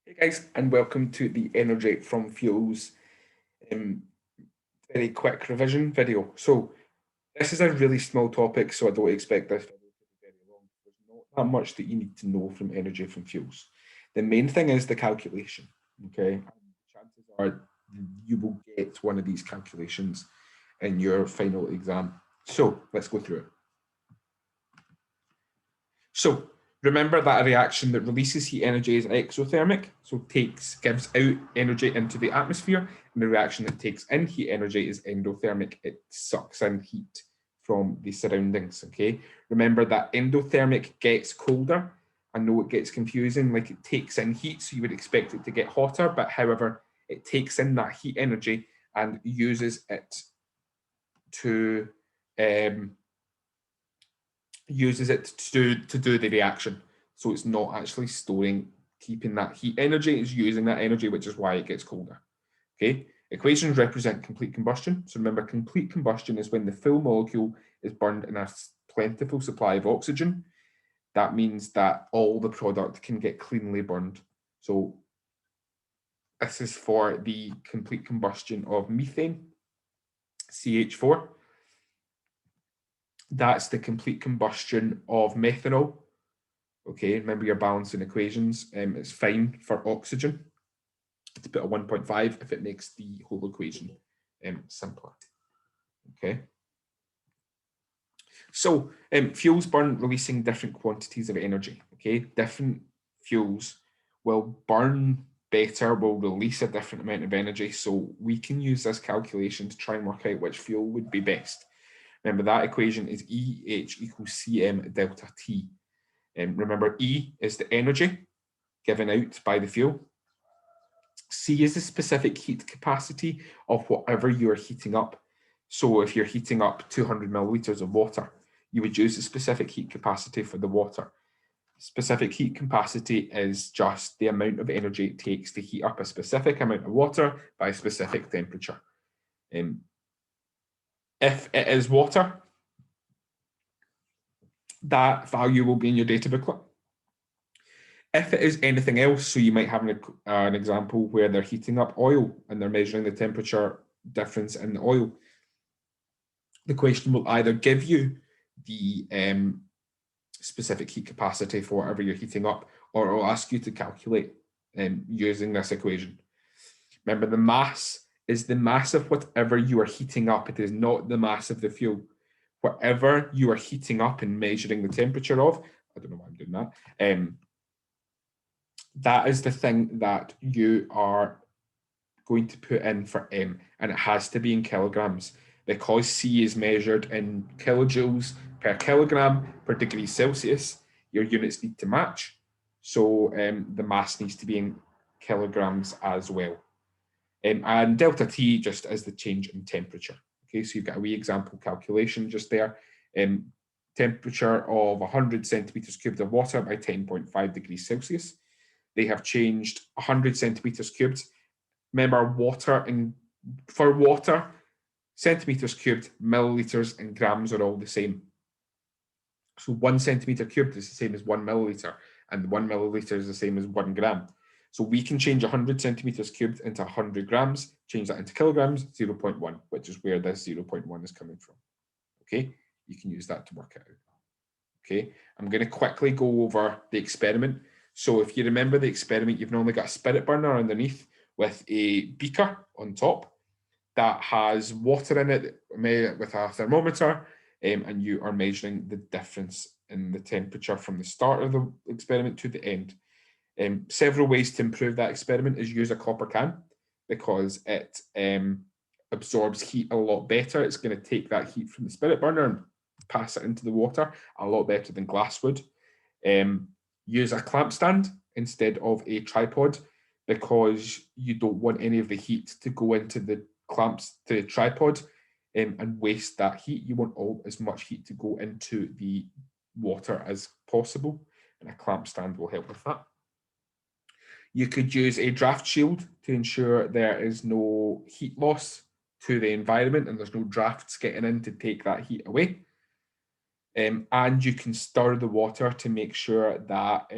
Hey guys, and welcome to the Energy from Fuels um, very quick revision video. So this is a really small topic, so I don't expect this video to be very long. There's not that much that you need to know from Energy from Fuels. The main thing is the calculation, okay? And chances are you will get one of these calculations in your final exam. So let's go through it. So remember that a reaction that releases heat energy is exothermic, so gives out energy into the atmosphere, and the reaction that takes in heat energy is endothermic. It sucks in heat from the surroundings. Okay. Remember that endothermic gets colder. I know it gets confusing, like it takes in heat, so you would expect it to get hotter, but however, it takes in that heat energy and uses it to do the reaction. So it's not actually keeping that heat energy, it's using that energy, which is why it gets colder. Okay, equations represent complete combustion. So remember, complete combustion is when the full molecule is burned in a plentiful supply of oxygen. That means that all the product can get cleanly burned. So this is for the complete combustion of methane, CH4. That's the complete combustion of methanol. Okay, remember your balancing equations. It's fine for oxygen to put a 1.5 if it makes the whole equation simpler. Okay. So fuels burn releasing different quantities of energy. Okay, different fuels will burn better, will release a different amount of energy. So we can use this calculation to try and work out which fuel would be best. Remember that equation is EH equals CM delta T. Remember, E is the energy given out by the fuel. C is the specific heat capacity of whatever you are heating up. So if you're heating up 200 milliliters of water, you would use the specific heat capacity for the water. Specific heat capacity is just the amount of energy it takes to heat up a specific amount of water by a specific temperature. If it is water, that value will be in your data booklet. If it is anything else, so you might have an example where they're heating up oil and they're measuring the temperature difference in the oil. The question will either give you the specific heat capacity for whatever you're heating up, or it'll ask you to calculate using this equation. Remember, the mass is the mass of whatever you are heating up. It is not the mass of the fuel. Whatever you are heating up and measuring the temperature of, I don't know why I'm doing that, that is the thing that you are going to put in for M, and it has to be in kilograms because C is measured in kilojoules per kilogram per degree Celsius. Your units need to match, so the mass needs to be in kilograms as well. And delta T just is the change in temperature. Okay, so you've got a wee example calculation just there. Temperature of 100 centimeters cubed of water by 10.5 degrees Celsius. They have changed 100 centimeters cubed. Remember, for water, centimeters cubed, milliliters, and grams are all the same. So 1 centimeter cubed is the same as 1 milliliter, and 1 milliliter is the same as 1 gram. So we can change 100 centimeters cubed into 100 grams, change that into kilograms, 0.1, which is where this 0.1 is coming from. Okay, you can use that to work it out. Okay, I'm going to quickly go over the experiment. So if you remember the experiment, you've normally got a spirit burner underneath with a beaker on top that has water in it with a thermometer, and you are measuring the difference in the temperature from the start of the experiment to the end. Several ways to improve that experiment is use a copper can because it absorbs heat a lot better. It's going to take that heat from the spirit burner and pass it into the water a lot better than glass would. Use a clamp stand instead of a tripod because you don't want any of the heat to go into the clamps to the tripod and waste that heat. You want as much heat to go into the water as possible, and a clamp stand will help with that. You could use a draft shield to ensure there is no heat loss to the environment and there's no drafts getting in to take that heat away. And you can stir the water to make sure that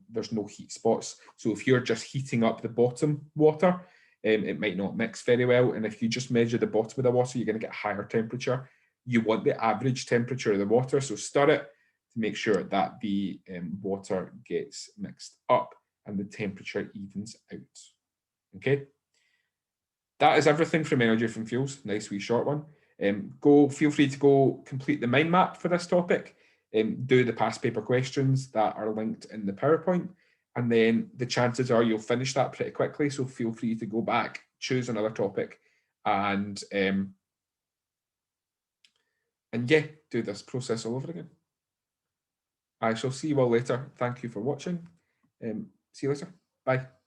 there's no heat spots. So if you're just heating up the bottom water, it might not mix very well. And if you just measure the bottom of the water, you're going to get higher temperature. You want the average temperature of the water, so stir it to make sure that the water gets mixed up and the temperature evens out. Okay. That is everything from Energy from Fuels. Nice wee short one. Feel free to go complete the mind map for this topic. Do the past paper questions that are linked in the PowerPoint. And then the chances are you'll finish that pretty quickly. So feel free to go back, choose another topic, and yeah, do this process all over again. I shall see you all later. Thank you for watching. See you later. Bye.